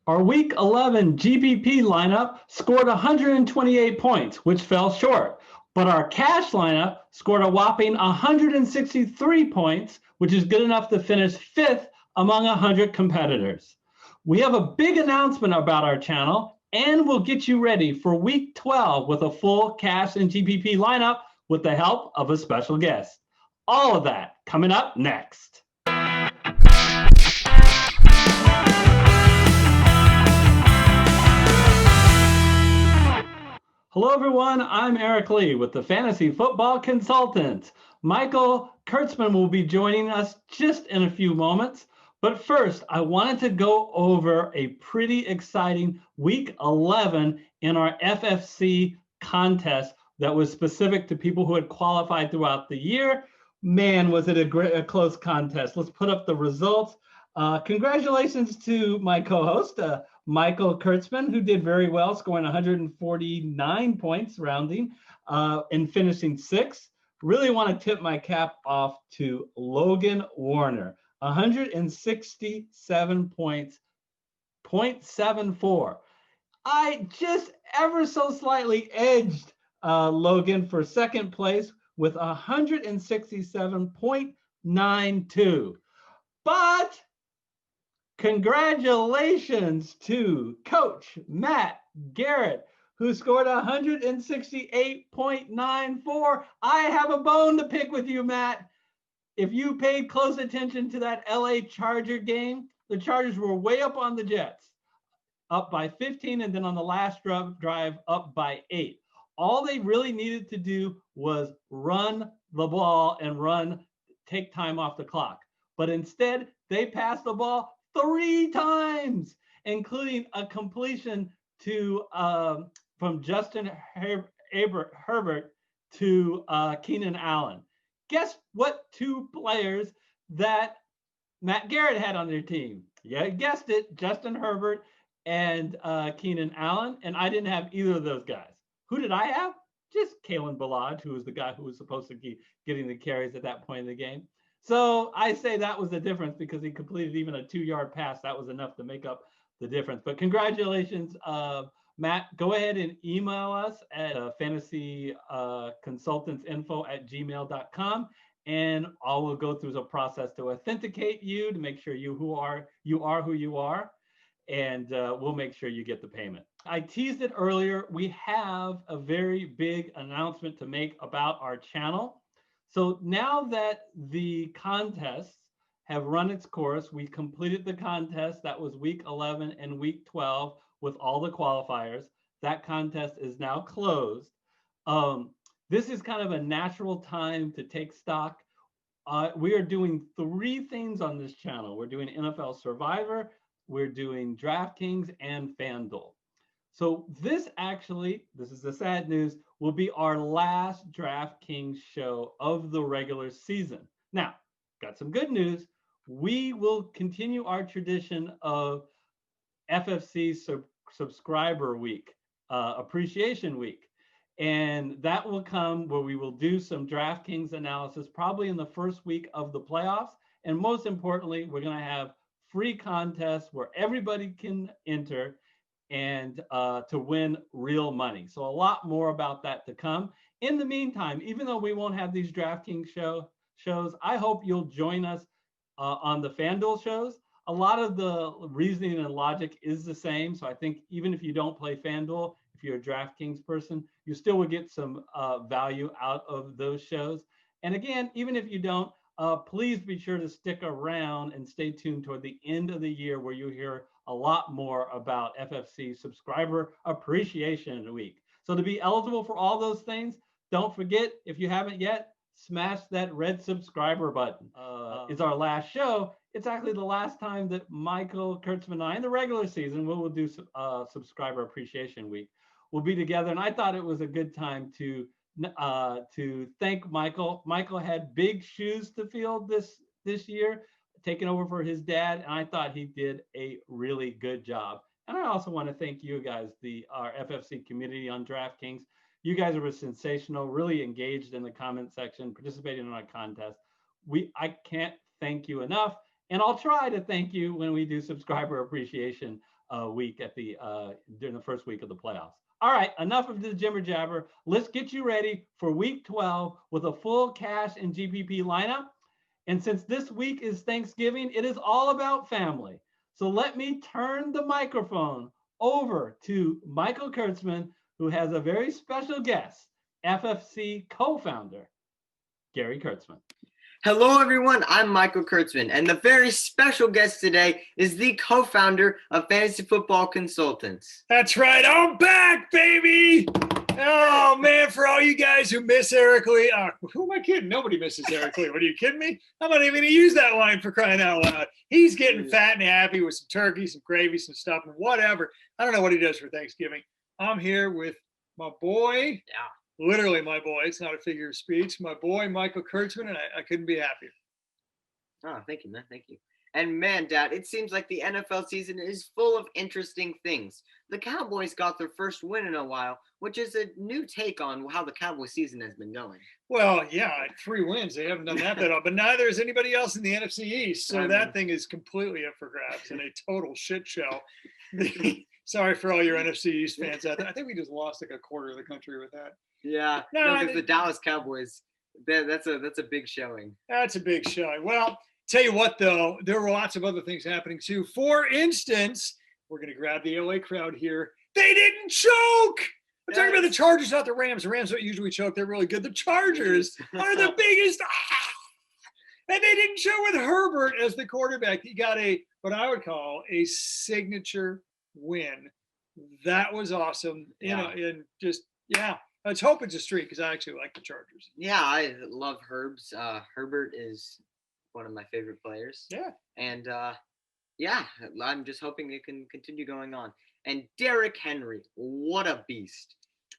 Our Week 11 GPP lineup scored 128 points, which fell short. But our cash lineup scored a whopping 163 points, which is good enough to finish fifth among 100 competitors. We have a big announcement about our channel, and we'll get you ready for Week 12 with a full cash and GPP lineup with the help of a special guest. All of that coming up next. Hello, everyone. I'm Eric Lee with the Fantasy Football Consultants. Michael Kurtzman will be joining us just in a few moments. But first, I wanted to go over a pretty exciting Week 11 in our FFC contest that was specific to people who had qualified throughout the year. Man, was it a close contest. Let's put up the results. Congratulations to my co-host, Michael Kurtzman, who did very well, scoring 149 points, rounding, and finishing sixth. Really want to tip my cap off to Logan Warner, 167 points, 0.74. I just ever so slightly edged Logan for second place with 167.92. But congratulations to Coach Matt Garrett, who scored 168.94. I have a bone to pick with you, Matt. If you paid close attention to that LA Charger game, the Chargers were way up on the Jets, up by 15, and then on the last drive, up by 8. All they really needed to do was run the ball and take time off the clock. But instead, they passed the ball 3 times, including a completion to from Justin Herbert to Keenan Allen. Guess what 2 players that Matt Garrett had on their team? Yeah, you guessed it, Justin Herbert and Keenan Allen, and I didn't have either of those guys. Who did I have? Just Kalen Ballage, who was the guy who was supposed to be getting the carries at that point in the game. So I say that was the difference because he completed even a 2-yard pass. That was enough to make up the difference. But congratulations, Matt. Go ahead and email us at fantasyconsultantsinfo@gmail.com. And all we'll go through is a process to authenticate you to make sure you are who you are. And we'll make sure you get the payment. I teased it earlier. We have a very big announcement to make about our channel. So now that the contests have run its course, we completed the contest. That was Week 11 and Week 12 with all the qualifiers. That contest is now closed. This is kind of a natural time to take stock. We are doing 3 things on this channel. We're doing NFL Survivor, we're doing DraftKings, and FanDuel. So this is the sad news, will be our last DraftKings show of the regular season. Now, got some good news. We will continue our tradition of FFC Subscriber Week, Appreciation Week. And that will come where we will do some DraftKings analysis, probably in the first week of the playoffs. And most importantly, we're going to have free contests where everybody can enter and to win real money. So a lot more about that to come. In the meantime, even though we won't have these DraftKings shows, I hope you'll join us on the FanDuel shows. A lot of the reasoning and logic is the same. So I think even if you don't play FanDuel, if you're a DraftKings person, you still will get some value out of those shows. And again, even if you don't, please be sure to stick around and stay tuned toward the end of the year where you'll hear a lot more about FFC Subscriber Appreciation Week. So to be eligible for all those things, don't forget, if you haven't yet, smash that red subscriber button. It's our last show. It's actually the last time that Michael Kurtzman and I, in the regular season, we'll do Subscriber Appreciation Week. We'll be together, and I thought it was a good time to thank Michael. Michael had big shoes to fill this year, taking over for his dad, and I thought he did a really good job. And I also want to thank you guys, our FFC community on DraftKings. You guys were sensational, really engaged in the comment section, participating in our contest. I can't thank you enough, and I'll try to thank you when we do Subscriber Appreciation week during the first week of the playoffs. All right, enough of the jibber jabber. Let's get you ready for week 12 with a full cash and GPP lineup. And since this week is Thanksgiving, it is all about family. So let me turn the microphone over to Michael Kurtzman, who has a very special guest, FFC co-founder, Gary Kurtzman. Hello, everyone. I'm Michael Kurtzman, and the very special guest today is the co-founder of Fantasy Football Consultants. That's right. I'm back, baby. Oh, man, for all you guys who miss Eric Lee. Who am I kidding? Nobody misses Eric Lee. What, are you kidding me? I'm not even going to use that line for crying out loud. He's getting fat and happy with some turkey, some gravy, some stuff, and whatever. I don't know what he does for Thanksgiving. I'm here with my boy. Yeah. Literally my boy. It's not a figure of speech. My boy, Michael Kurtzman, and I couldn't be happier. Oh, thank you, man. Thank you. And man, Dad, it seems like the NFL season is full of interesting things. The Cowboys got their first win in a while, which is a new take on how the Cowboys season has been going. Well, yeah, 3 wins. They haven't done that all, but neither is anybody else in the NFC East. So that thing is completely up for grabs and a total shit show. Sorry for all your NFC East fans out there. I think we just lost like a quarter of the country with that. Yeah, because the Dallas Cowboys, that's a big showing. That's a big showing. Well, tell you what, though, there were lots of other things happening, too. For instance, we're going to grab the LA crowd here. They didn't choke. I'm talking about the Chargers, not the Rams. The Rams don't usually choke. They're really good. The Chargers are the biggest. And they didn't choke with Herbert as the quarterback. He got what I would call a signature win. That was awesome. You know, and just, let's hope it's a streak because I actually like the Chargers. Yeah, I love Herbs. Herbert is one of my favorite players. Yeah. And, I'm just hoping it can continue going on. And Derrick Henry, what a beast.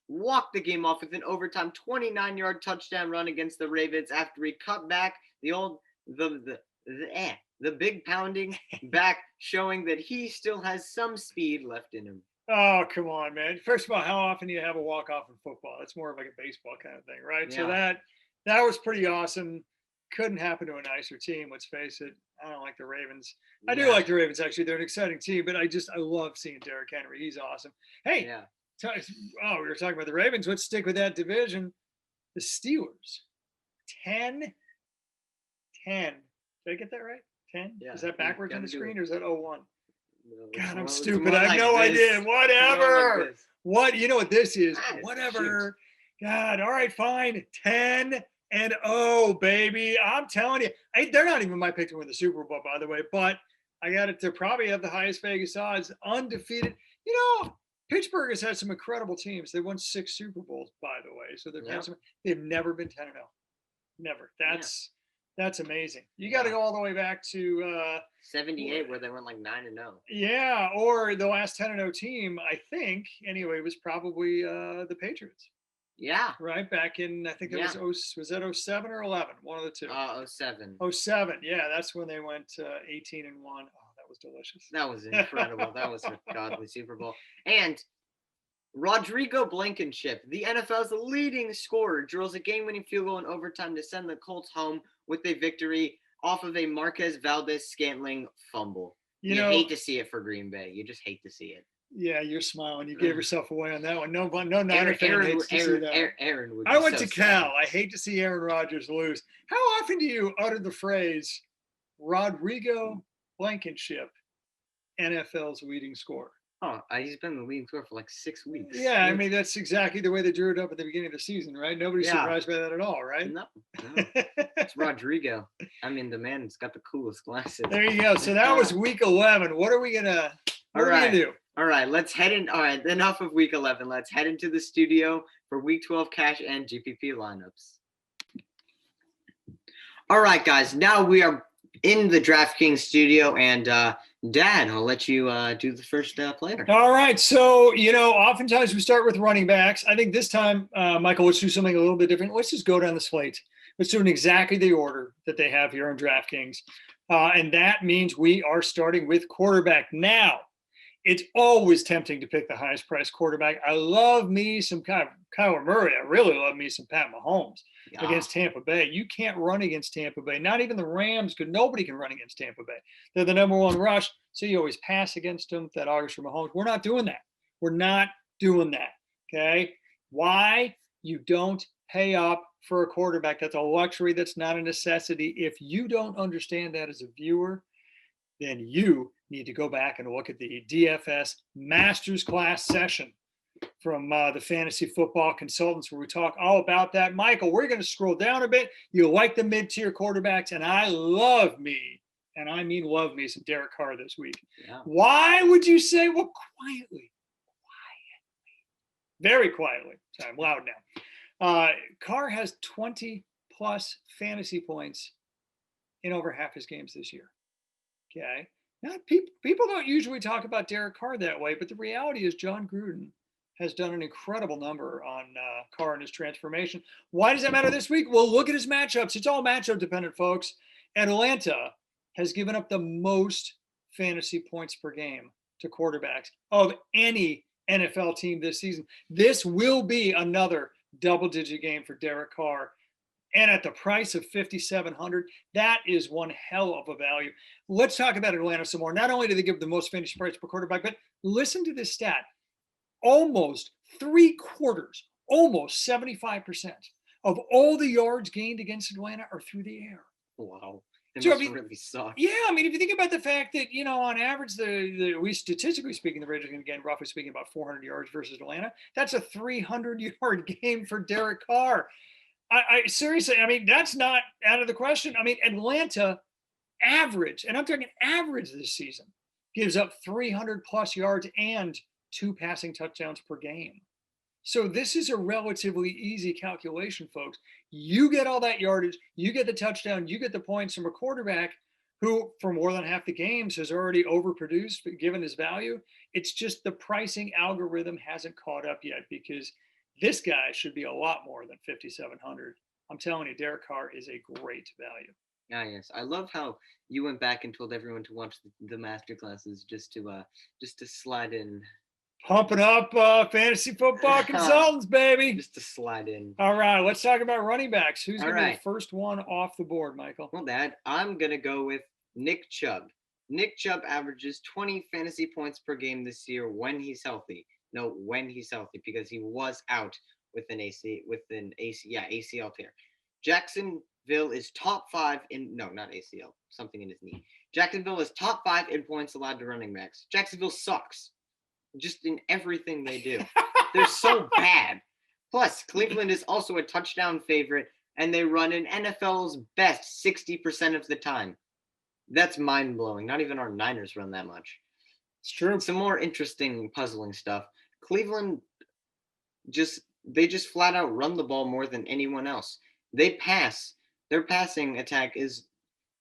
Walked the game off with an overtime 29-yard touchdown run against the Ravens after he cut back the big pounding back, showing that he still has some speed left in him. Oh, come on, man. First of all, how often do you have a walk-off in football? That's more of like a baseball kind of thing, right? Yeah. So that was pretty awesome. Couldn't happen to a nicer team, let's face it. I don't like the Ravens. I do like the Ravens, actually. They're an exciting team, but I love seeing Derrick Henry. He's awesome. Hey, we were talking about the Ravens. Let's stick with that division. The Steelers, 10. Did I get that right? 10? Yeah. Is that backwards on the screen or is that 01? God, I'm stupid. I have no idea. Whatever. What? You know what this is? Whatever. God. All right, fine. 10-0, baby. I'm telling you. They're not even my pick to win the Super Bowl, by the way, but I got it to probably have the highest Vegas odds, undefeated. You know, Pittsburgh has had some incredible teams. They won 6 Super Bowls, by the way. So they've never been 10-0. Never. That's amazing. You got to go all the way back to 78, where they went like 9-0. Yeah, or the last 10-0 team, I think, anyway, was probably the Patriots. Yeah. Right back in, I think that was that 07 or 11? One of the two. 07. 07. Yeah, that's when they went 18-1. Oh, that was delicious. That was incredible. That was a godly Super Bowl. And Rodrigo Blankenship, the NFL's leading scorer, drills a game-winning field goal in overtime to send the Colts home with a victory off of a Marquez Valdez-Scantling fumble. You hate to see it for Green Bay. You just hate to see it. Yeah, you're smiling. You gave yourself away on that one. No Niner fan hates to see that. Aaron I went to Cal. I hate to see Aaron Rodgers lose. How often do you utter the phrase, Rodrigo Blankenship, NFL's leading scorer? Oh, he's been the leading scorer for like 6 weeks. Yeah, I mean, that's exactly the way they drew it up at the beginning of the season, right? Nobody's surprised by that at all, right? No. It's Rodrigo. I mean, the man's got the coolest glasses. There you go. So that was week 11. What are we going to do? All right, let's head in. All right, enough of week 11. Let's head into the studio for week 12 cash and GPP lineups. All right, guys, now we are in the DraftKings studio, and Dad, I'll let you do the first player. All right. So, oftentimes we start with running backs. I think this time, Michael, let's do something a little bit different. Let's just go down the slate. Let's do it in exactly the order that they have here on DraftKings. And that means we are starting with quarterback. Now, it's always tempting to pick the highest priced quarterback. I love me some Kyler Murray. I really love me some Pat Mahomes against Tampa Bay. You can't run against Tampa Bay. Not even the Rams could. Nobody can run against Tampa Bay. They're the number one rush, so you always pass against them. That augurs for Mahomes. We're not doing that. We're not doing that, okay? Why? You don't pay up for a quarterback. That's a luxury. That's not a necessity. If you don't understand that as a viewer, then you need to go back and look at the DFS Masters Class session from the Fantasy Football Consultants, where we talk all about that. Michael, we're going to scroll down a bit. You like the mid-tier quarterbacks, and I love me, and I mean love me, some Derek Carr this week. Yeah. Why would you say? Well, quietly. Very quietly. Sorry, I'm loud now. Carr has 20-plus fantasy points in over half his games this year. Okay. Now, people don't usually talk about Derek Carr that way, but the reality is John Gruden has done an incredible number on Carr and his transformation. Why does that matter this week? Well, look at his matchups. It's all matchup dependent, folks. Atlanta has given up the most fantasy points per game to quarterbacks of any NFL team this season. This will be another double-digit game for Derek Carr. And at the price of $5,700, that is one hell of a value. Let's talk about Atlanta some more. Not only do they give the most fantasy points per quarterback, but listen to this stat. Almost 3/4, almost 75% of all the yards gained against Atlanta are through the air. Wow. It must really suck. Yeah, I mean, if you think about the fact that, on average, we statistically speaking, the Raiders are going to gain, roughly speaking, about 400 yards versus Atlanta. That's a 300-yard game for Derek Carr. I seriously, I mean, that's not out of the question. I mean, Atlanta average, and I'm talking average this season, gives up 300-plus yards and 2 passing touchdowns per game. So this is a relatively easy calculation, folks. You get all that yardage, you get the touchdown, you get the points from a quarterback who, for more than half the games, has already overproduced given his value. It's just the pricing algorithm hasn't caught up yet, because this guy should be a lot more than $5,700. I'm telling you, Derek Carr is a great value. Ah, yes. I love how you went back and told everyone to watch the master classes just to slide in. Pumping up Fantasy Football Consultants, baby. Just to slide in. All right, let's talk about running backs. Who's going to be the first one off the board, Michael? Well, Dad, I'm going to go with Nick Chubb. Nick Chubb averages 20 fantasy points per game this year when he's healthy. No, when he's healthy, because he was out with an ACL tear. Jacksonville is top 5 in, no, not ACL, something in his knee. Jacksonville is top 5 in points allowed to running backs. Jacksonville sucks, just in everything they do. They're so bad. Plus, Cleveland is also a touchdown favorite, and they run an NFL's best 60% of the time. That's mind-blowing. Not even our Niners run that much. It's true. Some more interesting, puzzling stuff. Cleveland they just flat out run the ball more than anyone else. They pass. Their passing attack is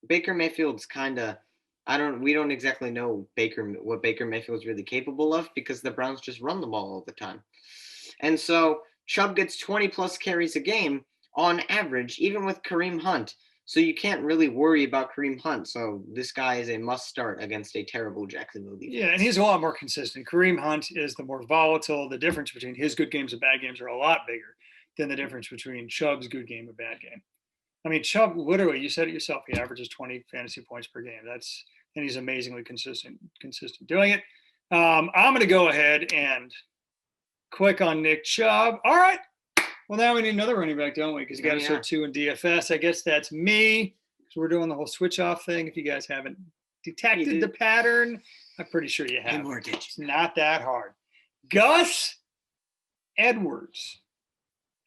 Baker Mayfield's we don't exactly know what Baker Mayfield's really capable of, because the Browns just run the ball all the time. And so Chubb gets 20 plus carries a game on average, even with Kareem Hunt. So you can't really worry about Kareem Hunt. So this guy is a must start against a terrible Jacksonville defense. Yeah, and he's a lot more consistent. Kareem Hunt is the more volatile. The difference between his good games and bad games are a lot bigger than the difference between Chubb's good game and bad game. I mean, Chubb, literally, you said it yourself, he averages 20 fantasy points per game. And he's amazingly consistent doing it. I'm going to go ahead and click on Nick Chubb. All right. Well, now we need another running back, don't we? Because you got to start 2 in DFS. I guess that's me. So we're doing the whole switch off thing. If you guys haven't detected the pattern, I'm pretty sure you have. It's not that hard. Gus Edwards.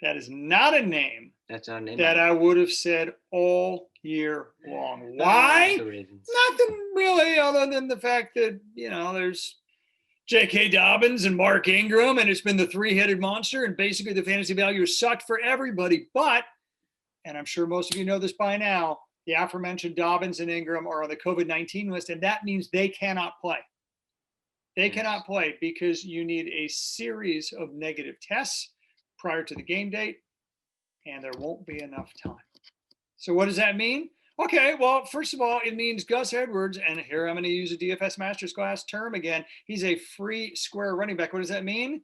That is not a name. That's not a name that I would have said all year long. Why? Nothing really, other than the fact that, there's J.K. Dobbins and Mark Ingram, and it's been the 3-headed monster, and basically the fantasy value has sucked for everybody. But, and I'm sure most of you know this by now, the aforementioned Dobbins and Ingram are on the COVID-19 list, and that means they cannot play. They cannot play because you need a series of negative tests prior to the game date, and there won't be enough time. So what does that mean? Okay, well, first of all, it means Gus Edwards, and here I'm going to use a DFS Masters class term again. He's a free square running back. What does that mean?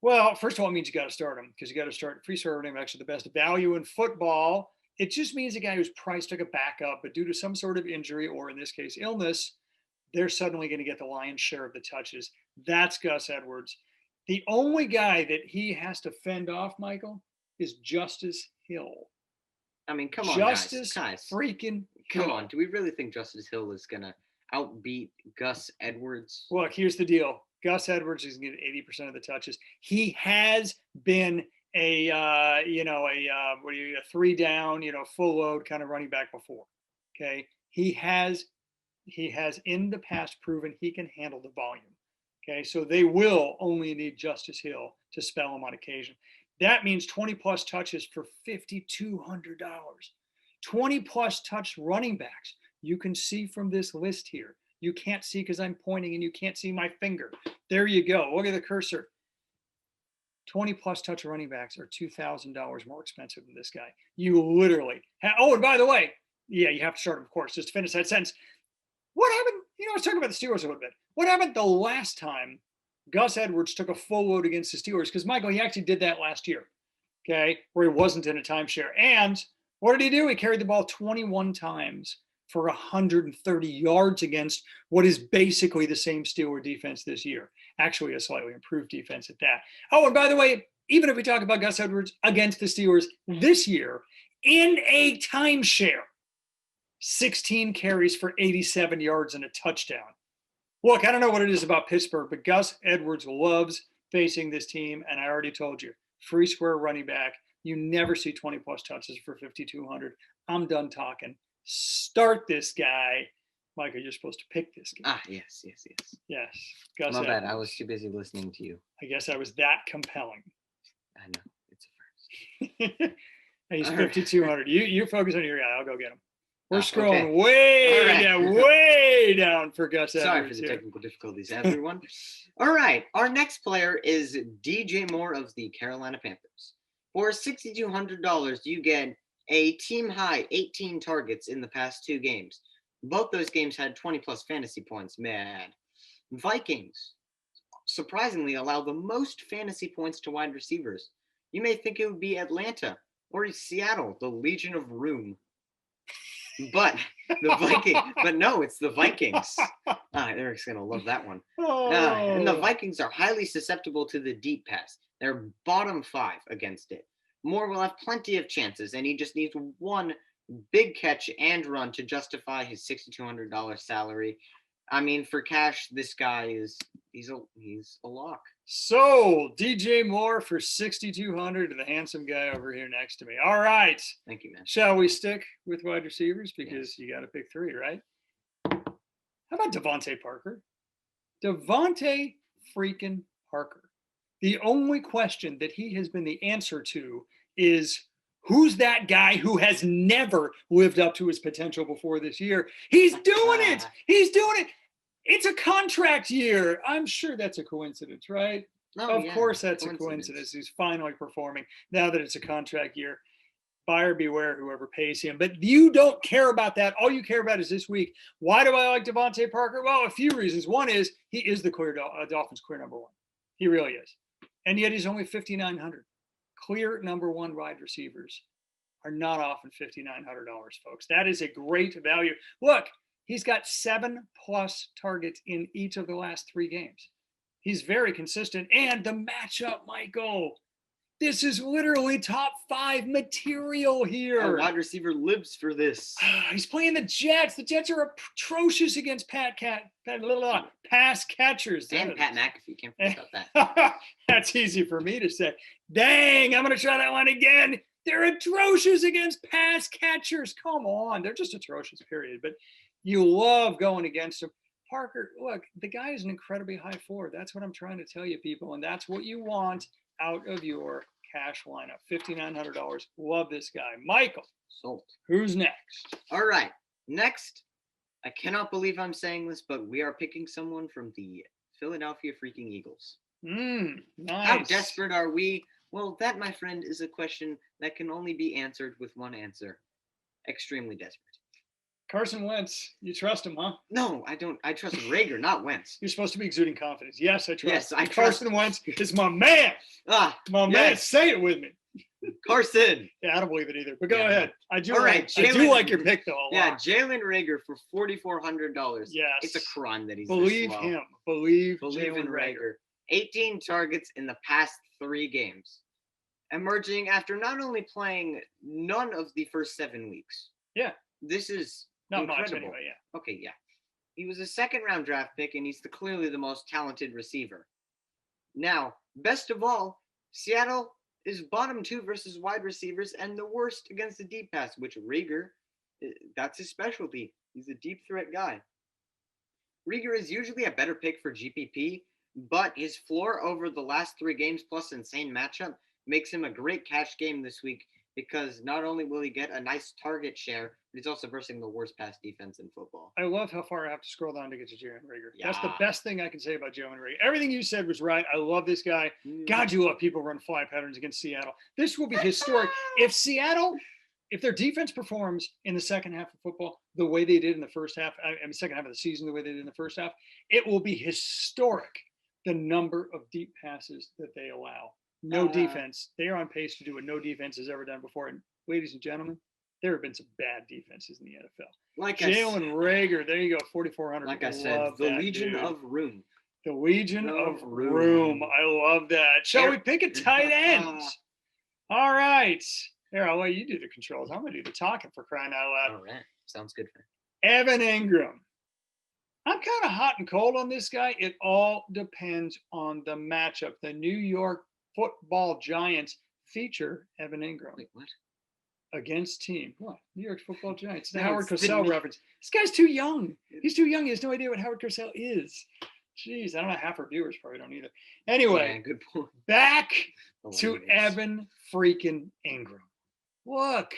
Well, first of all, it means you got to start him because you got to start free square running backs are the best value in football. It just means a guy whose price took a backup, but due to some sort of injury or in this case illness, they're suddenly going to get the lion's share of the touches. That's Gus Edwards. The only guy that he has to fend off, Michael, is Justice Hill. I mean, come on, Justice guys. freaking Come on. Do we really think Justice Hill is going to outbeat Gus Edwards? Look, here's the deal. Gus Edwards is going to get 80% of the touches. He has been a 3 down, full load kind of running back before. Okay. He has in the past proven he can handle the volume. Okay. So they will only need Justice Hill to spell him on occasion. That means 20 plus touches for $5,200. 20 plus touch running backs. You can see from this list here. You can't see because I'm pointing and you can't see my finger. There you go. Look at the cursor. 20 plus touch running backs are $2,000 more expensive than this guy. You literally and by the way, yeah, you have to start him, of course, just to finish that sentence. What happened? I was talking about the Steelers a little bit. What happened the last time Gus Edwards took a full load against the Steelers? Because, Michael, he actually did that last year, okay, where he wasn't in a timeshare. And what did he do? He carried the ball 21 times for 130 yards against what is basically the same Steeler defense this year. Actually, a slightly improved defense at that. Oh, and by the way, even if we talk about Gus Edwards against the Steelers this year, in a timeshare, 16 carries for 87 yards and a touchdown. Look, I don't know what it is about Pittsburgh, but Gus Edwards loves facing this team. And I already told you, free square running back. You never see 20 plus touches for 5,200. I'm done talking. Start this guy. Michael, you're supposed to pick this guy. Yes. Yes. Gus My Edwards. bad. I was too busy listening to you. I guess I was that compelling. I know. It's a first. He's 5,200. You focus on your guy. I'll go get him. We're scrolling okay. way down for Gus Edwards. Sorry for the technical difficulties, everyone. All right. Our next player is DJ Moore of the Carolina Panthers. For $6,200, you get a team-high 18 targets in the past 2 games. Both those games had 20-plus fantasy points. Mad. Vikings, surprisingly, allow the most fantasy points to wide receivers. You may think it would be Atlanta or Seattle, the Legion of Room. But no, it's the Vikings. Eric's going to love that one. And the Vikings are highly susceptible to the deep pass. They're bottom 5 against it. Moore will have plenty of chances, and he just needs one big catch and run to justify his $6,200 salary. I mean, for cash, this guy he's a lock. So DJ Moore for $6,200 to the handsome guy over here next to me. All right. Thank you, man. Shall we stick with wide receivers? Because you got to pick 3, right? How about Devontae Parker? Devontae freaking Parker. The only question that he has been the answer to is, who's that guy who has never lived up to his potential before this year? He's doing it. He's doing it. It's a contract year. I'm sure that's a coincidence, right? Of course that's a coincidence. He's finally performing now that it's a contract year. Buyer beware whoever pays him. But you don't care about that. All you care about is this week. Why do I like Devontae Parker? Well, a few reasons. One is he is the Dolphins' clear number 1. He really is. And yet he's only $5,900. Clear number 1 wide receivers are not often $5,900, folks. That is a great value. Look, he's got 7 plus targets in each of the last 3 games. He's very consistent. And the matchup, Michael, this is literally top 5 material here. Our wide receiver lives for this. He's playing the Jets. The Jets are atrocious against pass catchers. And Pat McAfee. Can't forget about that. That's easy for me to say. Dang, I'm going to try that one again. They're atrocious against pass catchers. Come on. They're just atrocious, period. But you love going against them. Parker, look, the guy is an incredibly high floor. That's what I'm trying to tell you, people. And that's what you want out of your cash lineup. $5,900. Love this guy. Michael. Sold. Who's next? All right. Next, I cannot believe I'm saying this, but we are picking someone from the Philadelphia freaking Eagles. Nice. How desperate are we? Well, that, my friend, is a question that can only be answered with one answer. Extremely desperate. Carson Wentz. You trust him, huh? No, I don't. I trust Rager, not Wentz. You're supposed to be exuding confidence. Yes, I trust. Yes, I Carson Wentz is my man. My man. Say it with me. Carson. Yeah, I don't believe it either. But go ahead. I do. All right, I do like your pick though. Yeah, Jalen Rager for $4,400. Yes, it's a crime that he's believe this low. him. Believe in Rager. 18 targets in the past 3 games, emerging after not only playing none of the first 7 weeks. Yeah, this is not incredible. Much anyway. Yeah. Okay. Yeah, he was a 2nd-round draft pick, and he's clearly the most talented receiver. Now, best of all, Seattle is bottom 2 versus wide receivers and the worst against the deep pass, which Rager, that's his specialty. He's a deep threat guy. Rager is usually a better pick for GPP, but his floor over the last 3 games plus insane matchup makes him a great cash game this week because not only will he get a nice target share, but he's also versing the worst pass defense in football. I love how far I have to scroll down to get to Jalen Rager. Yeah. That's the best thing I can say about Jalen Rager. Everything you said was right. I love this guy. God, you love people run fly patterns against Seattle. This will be historic. If their defense performs in the second half of football the way they did in the first half, second half of the season the way they did in the first half, it will be historic, the number of deep passes that they allow. No defense. They are on pace to do what no defense has ever done before. And ladies and gentlemen, there have been some bad defenses in the NFL. Like Jalen Rager, there you go, 4,400. Like I said, the Legion of Room. The Legion of Room. I love that. Shall we pick a tight end? All right. Here, I'll let you do the controls. I'm going to do the talking for crying out loud. All right. Sounds good. Evan Ingram. I'm kind of hot and cold on this guy. It all depends on the matchup. The New York Football Giants feature Evan Ingram. Wait, what? Against team. What? New York Football Giants. The Howard Cosell reference. This guy's too young. He's too young. He has no idea what Howard Cosell is. Jeez, I don't know. Half our viewers probably don't either. Anyway, good point. Back to Evan freaking Ingram. Look,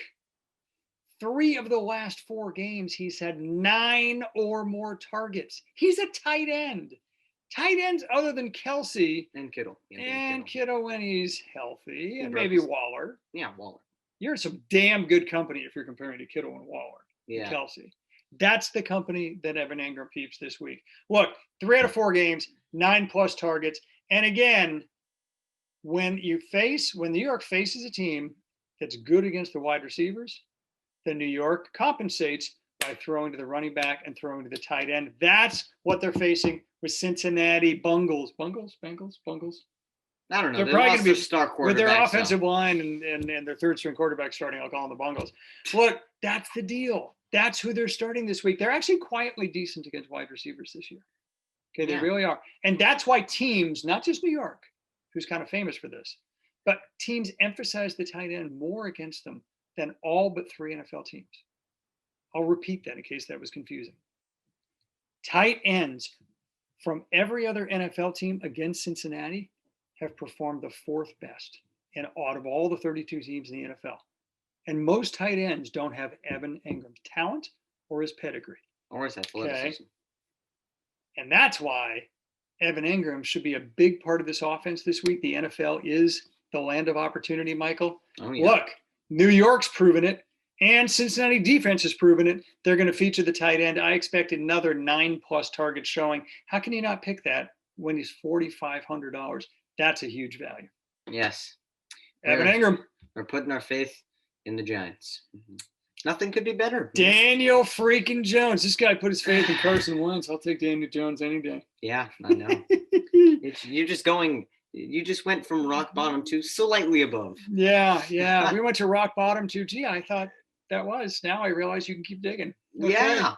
3 of the last 4 games, he's had 9 or more targets. He's a tight end. Tight ends other than Kelsey and Kittle. Kittle when he's healthy, and maybe Waller. Yeah, Waller. You're in some damn good company if you're comparing to Kittle and Waller. Yeah. Kelsey. That's the company that Evan Ingram peeps this week. Look, 3 out of 4 games, 9+ targets. And again, when New York faces a team that's good against the wide receivers, then New York compensates by throwing to the running back and throwing to the tight end. That's what they're facing with Cincinnati Bungles. Bungles? I don't know. They're probably going to be star quarterback with their offensive line and their 3rd-string quarterback starting. I'll call them the Bungles. Look, that's the deal. That's who they're starting this week. They're actually quietly decent against wide receivers this year. Okay, they really are. And that's why teams, not just New York, who's kind of famous for this, but teams emphasize the tight end more against them than all but 3 NFL teams. I'll repeat that in case that was confusing. Tight ends from every other NFL team against Cincinnati have performed the 4th best out of all the 32 teams in the NFL. And most tight ends don't have Evan Ingram's talent or his pedigree. Or his athleticism. Okay? And that's why Evan Ingram should be a big part of this offense this week. The NFL is the land of opportunity, Michael. Oh, yeah. Look, New York's proven it, and Cincinnati defense has proven it. They're going to feature the tight end. I expect another 9+ targets showing. How can you not pick that when he's $4,500? That's a huge value. Yes. Evan Ingram. We're putting our faith in the Giants. Mm-hmm. Nothing could be better. Daniel freaking Jones. This guy put his faith in Carson Wentz. I'll take Daniel Jones any day. Yeah, I know. You just went from rock bottom to slightly above. Yeah. We went to rock bottom to, gee, I thought that was. Now I realize you can keep digging. Okay. Yeah.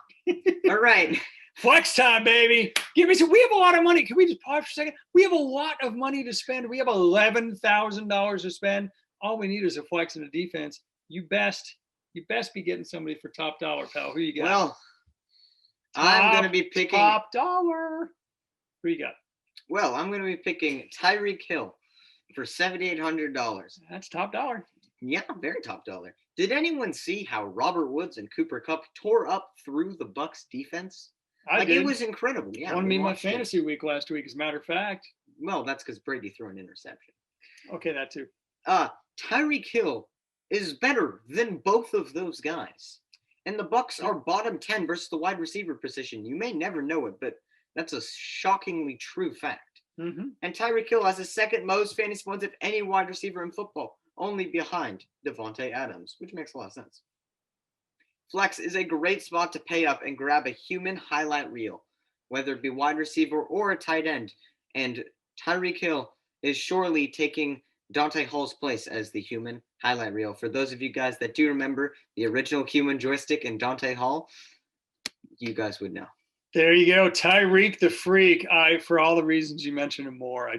All right. Flex time, baby. We have a lot of money. Can we just pause for a second? We have a lot of money to spend. We have $11,000 to spend. All we need is a flex in the defense. You best be getting somebody for top dollar, pal. Who you got? Well, I'm going to be picking top dollar. Who you got? Well, I'm going to be picking Tyreek Hill for $7,800. That's top dollar. Yeah, very top dollar. Did anyone see how Robert Woods and Cooper Kupp tore up through the Bucs defense? I did. It was incredible. Yeah, won me my fantasy week last week, as a matter of fact. Well, that's because Brady threw an interception. Okay, that too. Tyreek Hill is better than both of those guys. And the Bucs are bottom 10 versus the wide receiver position. You may never know it, but that's a shockingly true fact. Mm-hmm. And Tyreek Hill has the second most fantasy points of any wide receiver in football, only behind Devontae Adams, which makes a lot of sense. Flex is a great spot to pay up and grab a human highlight reel, whether it be wide receiver or a tight end. And Tyreek Hill is surely taking Dante Hall's place as the human highlight reel. For those of you guys that do remember the original human joystick and Dante Hall, you guys would know. There you go, Tyreek the Freak. For all the reasons you mentioned and more, I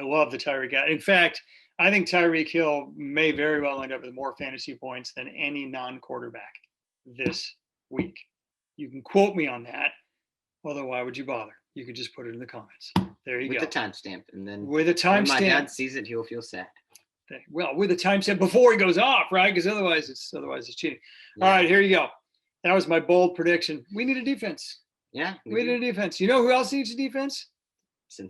love the Tyreek guy. In fact, I think Tyreek Hill may very well end up with more fantasy points than any non-quarterback this week. You can quote me on that. Although, why would you bother? You could just put it in the comments. There you go. With the timestamp, and then with a timestamp, when my dad sees it, he'll feel sad. Well, with a timestamp before he goes off, right? Because otherwise it's cheating. Yeah. All right, here you go. That was my bold prediction. We need a defense. Yeah, we need a defense. You know who else needs a defense?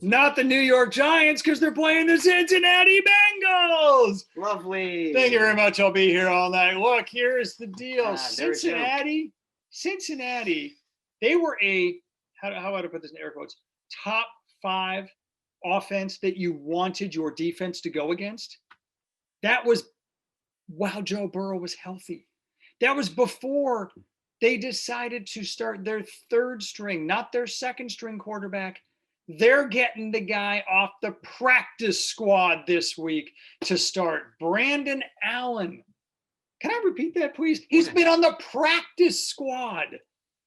Not the New York Giants, because they're playing the Cincinnati Bengals. Lovely. Thank you very much. I'll be here all night. Look, here's the deal. Cincinnati. They were how would I put this in air quotes? Top 5 offense that you wanted your defense to go against. That was while Joe Burrow was healthy. That was before they decided to start their third string, not their second string quarterback. They're getting the guy off the practice squad this week to start, Brandon Allen. Can I repeat that, please? He's been on the practice squad.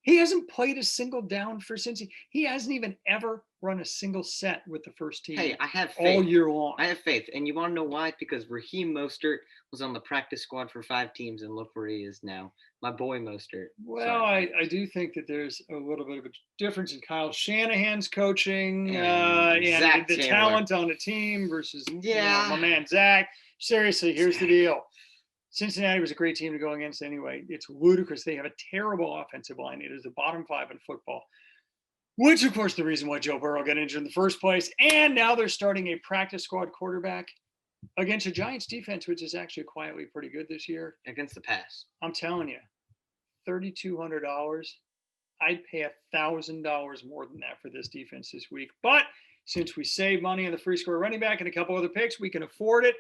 He hasn't played a single down for Cincy. He hasn't even ever run a single set with the first team. Hey, I have faith. All year long. I have faith. And you want to know why? Because Raheem Mostert was on the practice squad for 5 teams, and look where he is now. My boy Mostert. Well, I do think that there's a little bit of a difference in Kyle Shanahan's coaching and the talent on the team versus my man Zach. Seriously, here's the deal. Cincinnati was a great team to go against anyway. It's ludicrous. They have a terrible offensive line. It is the bottom 5 in football, which, of course, the reason why Joe Burrow got injured in the first place. And now they're starting a practice squad quarterback against a Giants defense, which is actually quietly pretty good this year. Against the pass. I'm telling you, $3,200. I'd pay $1,000 more than that for this defense this week. But since we save money on the free score running back and a couple other picks, we can afford it.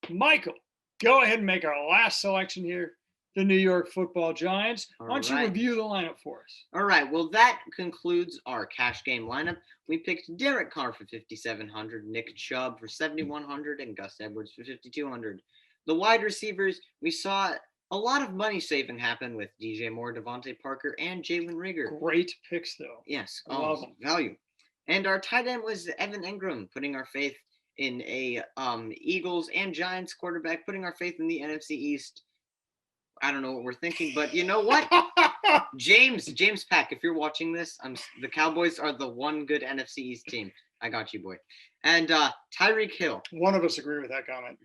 Michael, go ahead and make our last selection here, the New York Football Giants. Why don't you review the lineup for us? All right. Well, that concludes our cash game lineup. We picked Derek Carr for $5,700, Nick Chubb for $7,100, and Gus Edwards for $5,200. The wide receivers, we saw a lot of money saving happen with DJ Moore, Devontae Parker, and Jalen Reagor. Great picks, though. Yes. Value. And our tight end was Evan Ingram, putting our faith in a Eagles and Giants quarterback, putting our faith in the NFC East. I don't know what we're thinking, but you know what? James Pack, if you're watching this, the Cowboys are the one good NFC East team. I got you, boy. And Tyreek Hill. One of us agree with that comment.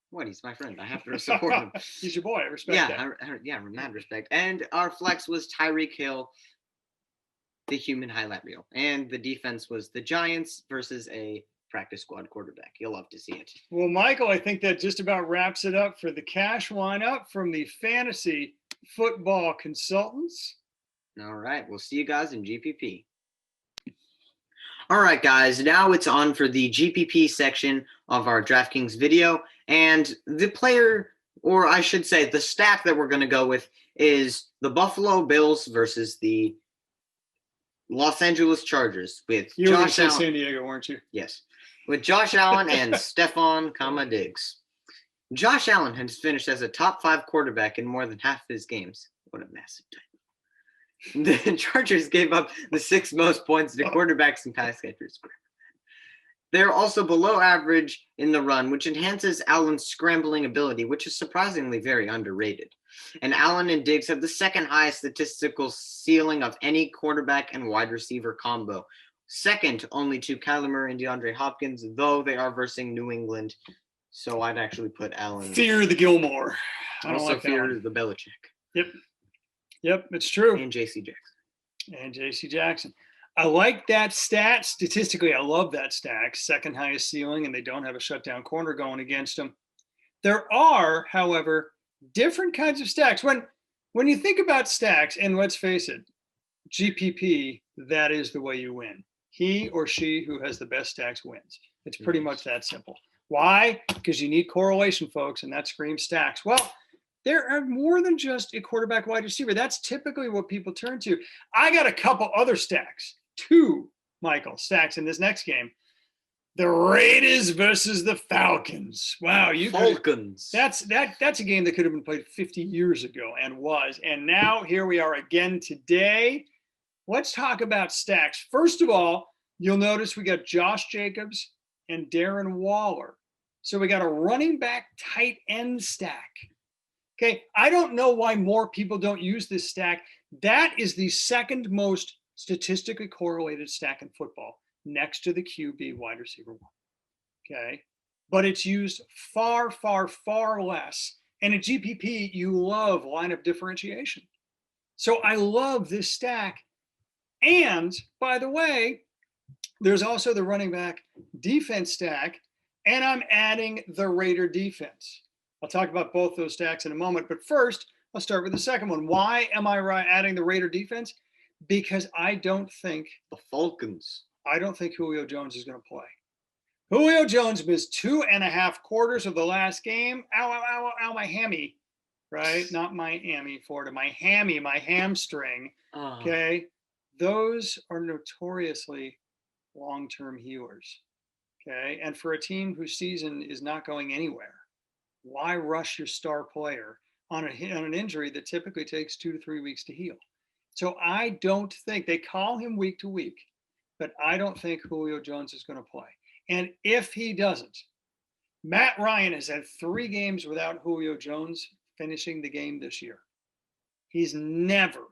What? He's my friend. I have to support him. He's your boy. I respect that. Mad respect. And our flex was Tyreek Hill, the human highlight reel. And the defense was the Giants versus a practice squad quarterback. You'll love to see it. Well, Michael, I think that just about wraps it up for the cash lineup from the Fantasy Football Consultants. All right. We'll see you guys in GPP. All right, guys. Now it's on for the GPP section of our DraftKings video. And the player, or I should say the stack that we're going to go with is the Buffalo Bills versus the Los Angeles Chargers with you Josh Allen. San Diego, weren't you? Yes. With Josh Allen and Stephon Diggs. Josh Allen has finished as a top 5 quarterback in more than half of his games. What a massive typo. The Chargers gave up the 6th most points to quarterbacks and pass catchers. They're also below average in the run, which enhances Allen's scrambling ability, which is surprisingly very underrated. And Allen and Diggs have the 2nd highest statistical ceiling of any quarterback and wide receiver combo. 2nd only to Kyler Murray and DeAndre Hopkins, though they are versing New England. So I'd actually put Allen. Fear the Gilmore. I don't like fear the Belichick. Yep, it's true. And J.C. Jackson. I like that stat. Statistically, I love that stack. 2nd highest ceiling, and they don't have a shutdown corner going against them. There are, however, different kinds of stacks. When when you think about stacks, and let's face it, GPP, that is the way you win. He or she who has the best stacks wins. It's pretty much that simple. Why? Because you need correlation, folks, and that screams stacks. Well, there are more than just a quarterback wide receiver. That's typically what people turn to. I got a couple other stacks, 2, Michael, stacks in this next game. The Raiders versus the Falcons. Wow, Falcons. That's a game that could have been played 50 years ago and was. And now here we are again today. Let's talk about stacks. First of all, you'll notice we got Josh Jacobs and Darren Waller. So we got a running back tight end stack. Okay, I don't know why more people don't use this stack. That is the second most statistically correlated stack in football, next to the QB wide receiver one. Okay, but it's used far, far, far less. And in GPP, you love lineup differentiation. So I love this stack. And by the way, there's also the running back defense stack, and I'm adding the Raider defense. I'll talk about both those stacks in a moment, but first, I'll start with the second one. Why am I adding the Raider defense? Because I don't think Julio Jones is going to play. Julio Jones missed 2.5 quarters of the last game. Ow, ow, ow, ow, my hammy, right? Not Miami, Florida. My hammy, my hamstring, okay? Those are notoriously long-term healers, okay? And for a team whose season is not going anywhere, why rush your star player on an injury that typically takes 2 to 3 weeks to heal? So I don't think, they call him week to week, but I don't think Julio Jones is going to play. And if he doesn't, Matt Ryan has had 3 games without Julio Jones finishing the game this year. He's never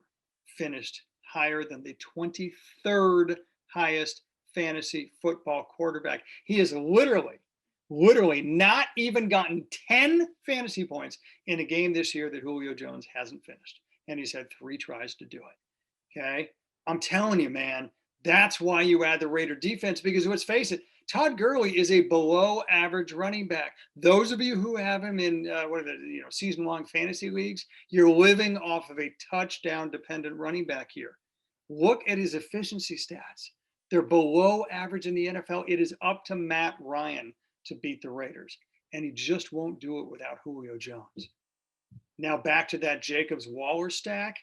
finished higher than the 23rd highest fantasy football quarterback. He has literally not even gotten 10 fantasy points in a game this year that Julio Jones hasn't finished. And he's had 3 tries to do it. Okay. I'm telling you, man, that's why you add the Raider defense, because let's face it, Todd Gurley is a below average running back. Those of you who have him in season-long fantasy leagues, you're living off of a touchdown dependent running back here. Look at his efficiency stats. They're below average in the NFL. It is up to Matt Ryan to beat the Raiders, and he just won't do it without Julio Jones. Now back to that Jacobs Waller stack.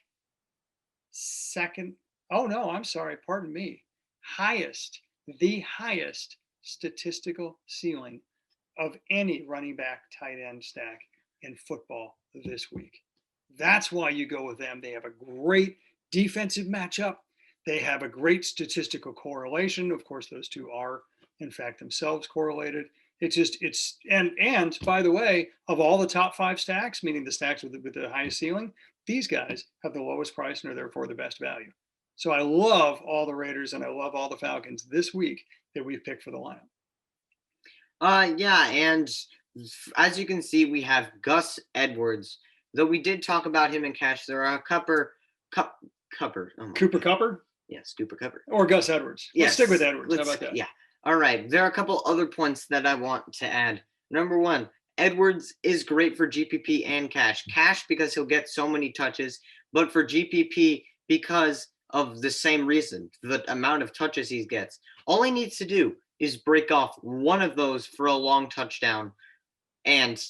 The highest statistical ceiling of any running back tight end stack in football this week. That's why you go with them. They have a great defensive matchup. They have a great statistical correlation. Of course, those two are, in fact, themselves correlated. And by the way, of all the top 5 stacks, meaning the stacks with the highest ceiling, these guys have the lowest price and are therefore the best value. So I love all the Raiders and I love all the Falcons this week that we've picked for the lineup. Yeah, and as you can see, we have Gus Edwards. Though we did talk about him in cash, there are a Cooper Cupper? Yes, Cooper Cupper. Or Gus Edwards. Yes. Let's stick with Edwards. How about that? Yeah. All right. There are a couple other points that I want to add. Number 1, Edwards is great for GPP and cash. Cash because he'll get so many touches, but for GPP because of the same reason, the amount of touches he gets. All he needs to do is break off one of those for a long touchdown. And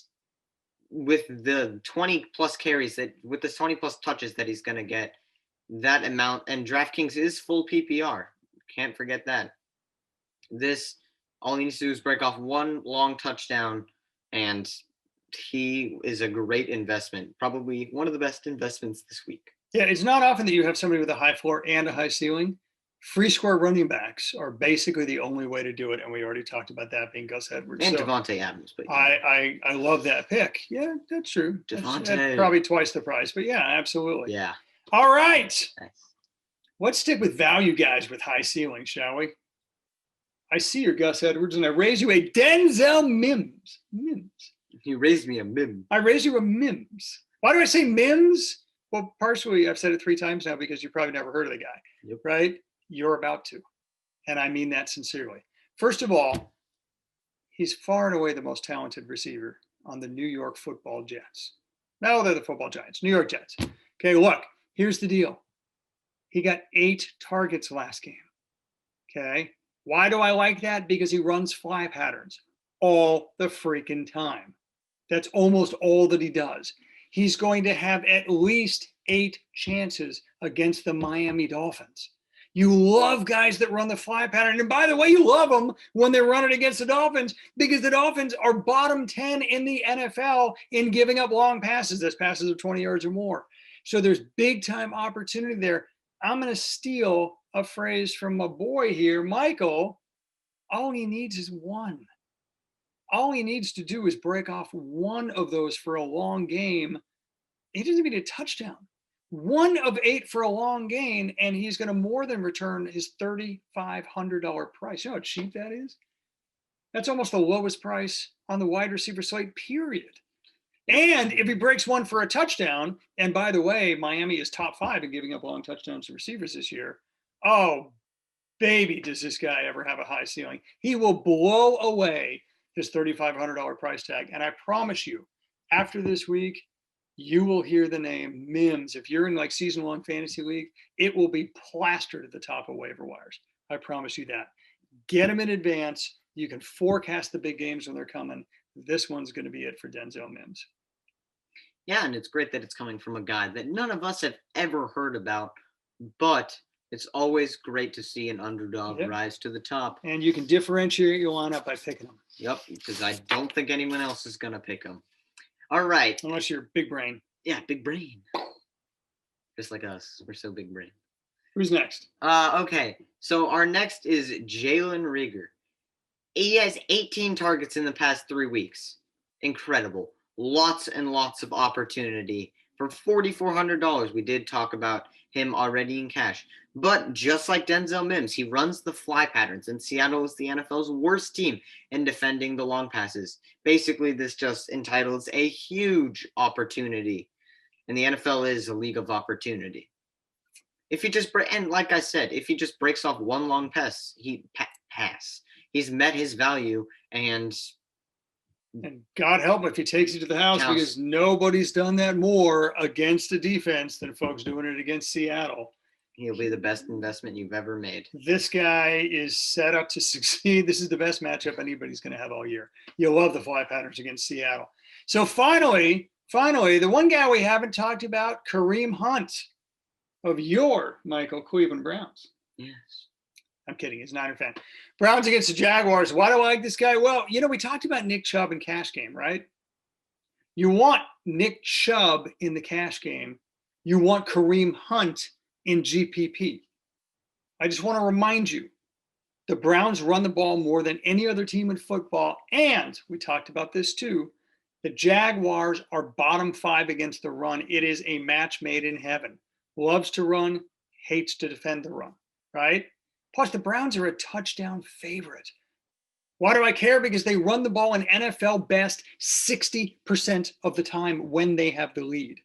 with the 20 plus carries with the 20 plus touches that he's going to get, that amount, and DraftKings is full PPR. Can't forget that. All he needs to do is break off one long touchdown, and he is a great investment. Probably one of the best investments this week. Yeah, it's not often that you have somebody with a high floor and a high ceiling. Free score running backs are basically the only way to do it, and we already talked about that being Gus Edwards. And Devontae Adams. But I love that pick. Yeah, that's true. That's probably twice the price, but yeah, absolutely. Yeah. All right. Nice. Let's stick with value guys with high ceilings, shall we? I see your Gus Edwards, and I raise you a Denzel Mims. You raised me a Mims. I raised you a Mims. Why do I say Mims? Well, partially, I've said it 3 times now because you probably never heard of the guy, Yep. right? You're about to. And I mean that sincerely. First of all, he's far and away the most talented receiver on the New York Football Jets. No, they're the Football Giants, New York Jets. Okay, look, here's the deal. He got 8 targets last game. Okay. Why do I like that? Because he runs fly patterns all the freaking time. That's almost all that he does. He's going to have at least 8 chances against the Miami Dolphins. You love guys that run the fly pattern. And by the way, you love them when they're running against the Dolphins because the Dolphins are bottom 10 in the NFL in giving up long passes. That's passes of 20 yards or more. So there's big time opportunity there. I'm going to steal a phrase from my boy here, Michael. All he needs is one. All he needs to do is break off one of those for a long game. He doesn't need a touchdown. 1 of 8 for a long gain, and he's going to more than return his $3,500 price. You know how cheap that is? That's almost the lowest price on the wide receiver slate, period. And if he breaks one for a touchdown, and by the way, Miami is top 5 in giving up long touchdowns to receivers this year. Oh, baby, does this guy ever have a high ceiling. He will blow away his $3,500 price tag. And I promise you, after this week, you will hear the name Mims. If you're in like season long fantasy league, it will be plastered at the top of waiver wires. I promise you that. Get them in advance. You can forecast the big games when they're coming. This one's going to be it for Denzel Mims. Yeah, and it's great that it's coming from a guy that none of us have ever heard about, but it's always great to see an underdog rise to the top. And you can differentiate your lineup by picking them. Yep, because I don't think anyone else is going to pick them. All right. Unless you're big brain. Yeah, big brain. Just like us. We're so big brain. Who's next? Okay. So our next is Jalen Reagor. He has 18 targets in the past 3 weeks. Incredible. Lots and lots of opportunity. For $4,400, we did talk about him already in cash. But just like Denzel Mims, he runs the fly patterns, and Seattle is the NFL's worst team in defending the long passes. Basically, this just entitles a huge opportunity. And the NFL is a league of opportunity. If he just and like I said, if he just breaks off one long pass, he's met his value, and God help him if he takes it to the house, because nobody's done that more against a defense than folks doing it against Seattle. He'll be the best investment you've ever made. This guy is set up to succeed. This is the best matchup anybody's going to have all year. You'll love the fly patterns against Seattle. So finally, the one guy we haven't talked about, Kareem Hunt of your Michael Cleveland Browns. Yes. I'm kidding. He's a Niner fan. Browns against the Jaguars. Why do I like this guy? Well, we talked about Nick Chubb in cash game, right? You want Nick Chubb in the cash game. You want Kareem Hunt in GPP. I just want to remind you, the Browns run the ball more than any other team in football. And we talked about this too. The Jaguars are bottom 5 against the run. It is a match made in heaven. Loves to run, hates to defend the run, right? Plus, the Browns are a touchdown favorite. Why do I care? Because they run the ball an NFL best 60% of the time when they have the lead.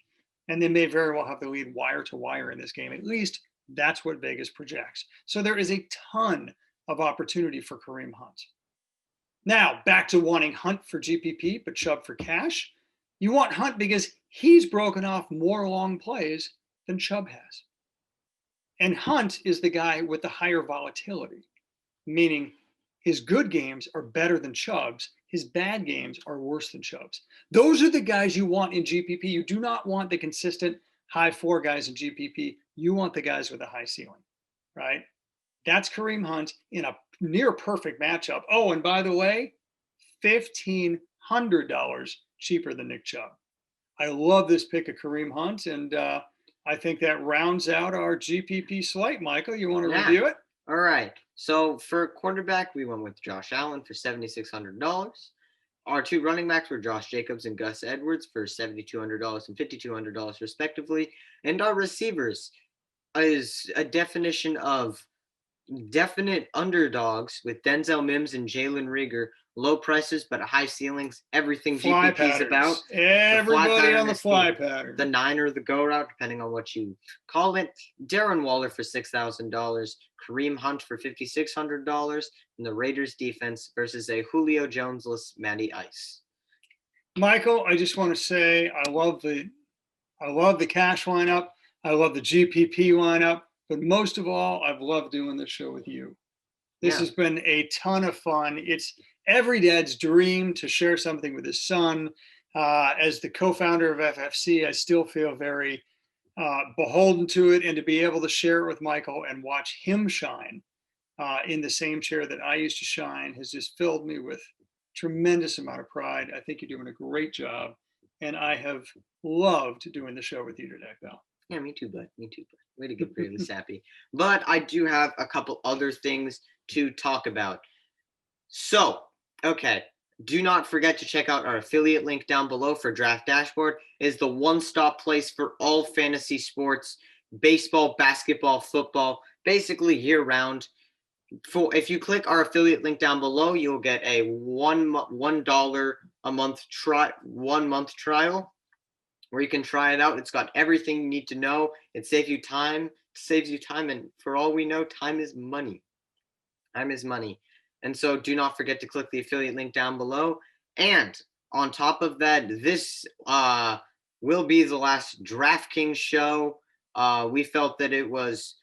And they may very well have the lead wire to wire in this game. At least that's what Vegas projects. So there is a ton of opportunity for Kareem Hunt. Now, back to wanting Hunt for GPP, but Chubb for cash. You want Hunt because he's broken off more long plays than Chubb has. And Hunt is the guy with the higher volatility, meaning his good games are better than Chubb's. His bad games are worse than Chubb's. Those are the guys you want in GPP. You do not want the consistent high floor guys in GPP. You want the guys with a high ceiling, right? That's Kareem Hunt in a near perfect matchup. Oh, and by the way, $1,500 cheaper than Nick Chubb. I love this pick of Kareem Hunt, and I think that rounds out our GPP slate. Michael, you want to review it? All right. So for quarterback, we went with Josh Allen for $7,600. Our 2 running backs were Josh Jacobs and Gus Edwards for $7,200 and $5,200 respectively. And our receivers is a definition of definite underdogs with Denzel Mims and Jalen Reagor. Low prices, but high ceilings. Everything fly GPP is about. Everybody on the fly pattern. The 9 or the go route, depending on what you call it. Darren Waller for $6,000. Kareem Hunt for $5,600. And the Raiders defense versus a Julio Jones-less Matty Ice. Michael, I just want to say I love the I love the cash lineup. I love the GPP lineup. But most of all, I've loved doing this show with you. This has been a ton of fun. It's every dad's dream to share something with his son. As the co-founder of FFC, I still feel very beholden to it, and to be able to share it with Michael and watch him shine in the same chair that I used to shine has just filled me with tremendous amount of pride. I think you're doing a great job, and I have loved doing the show with you today, pal. Yeah, me too, bud. Me too, bud. Way to get Fearless happy. But I do have a couple other things to talk about. So, okay. Do not forget to check out our affiliate link down below for Draft Dashboard. It is the one-stop place for all fantasy sports, baseball, basketball, football, basically year-round. If you click our affiliate link down below, you'll get a $1 a month one-month trial where you can try it out. It's got everything you need to know. It saves you time, and for all we know, time is money. Time is money. And so do not forget to click the affiliate link down below. And on top of that, this will be the last DraftKings show. We felt that it was,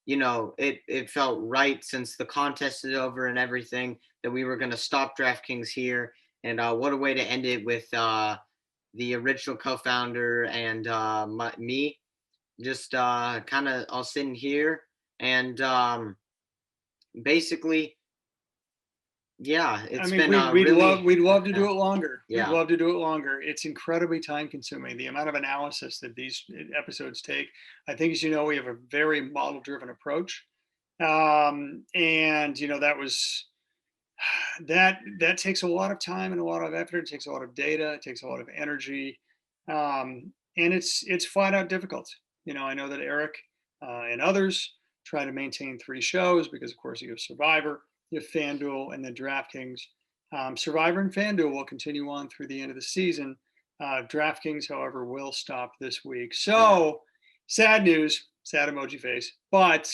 it felt right, since the contest is over and everything, that we were going to stop DraftKings here. And what a way to end it with the original co-founder and me just kind of all sitting here and basically, yeah, we'd love to do it longer. Yeah. We'd love to do it longer. It's incredibly time consuming. The amount of analysis that these episodes take. I think, as you know, we have a very model driven approach. And that takes a lot of time and a lot of effort. It takes a lot of data. It takes a lot of energy. And it's flat out difficult. I know that Eric and others try to maintain 3 shows because, of course, you have Survivor, you have FanDuel, and then DraftKings. Survivor and FanDuel will continue on through the end of the season. DraftKings, however, will stop this week. So, sad news, sad emoji face. But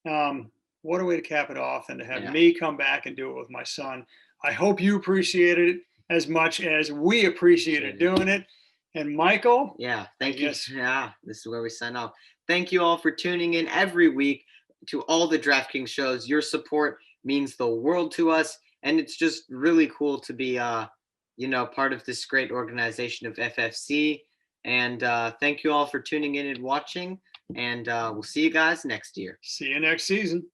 what a way to cap it off, and to have me come back and do it with my son. I hope you appreciated it as much as we appreciated doing it. And Michael? Yeah, thank you. Yeah, this is where we sign off. Thank you all for tuning in every week to all the DraftKings shows. Your support means the world to us, and it's just really cool to be part of this great organization of FFC. And thank you all for tuning in and watching, and we'll see you guys next year. See you next season.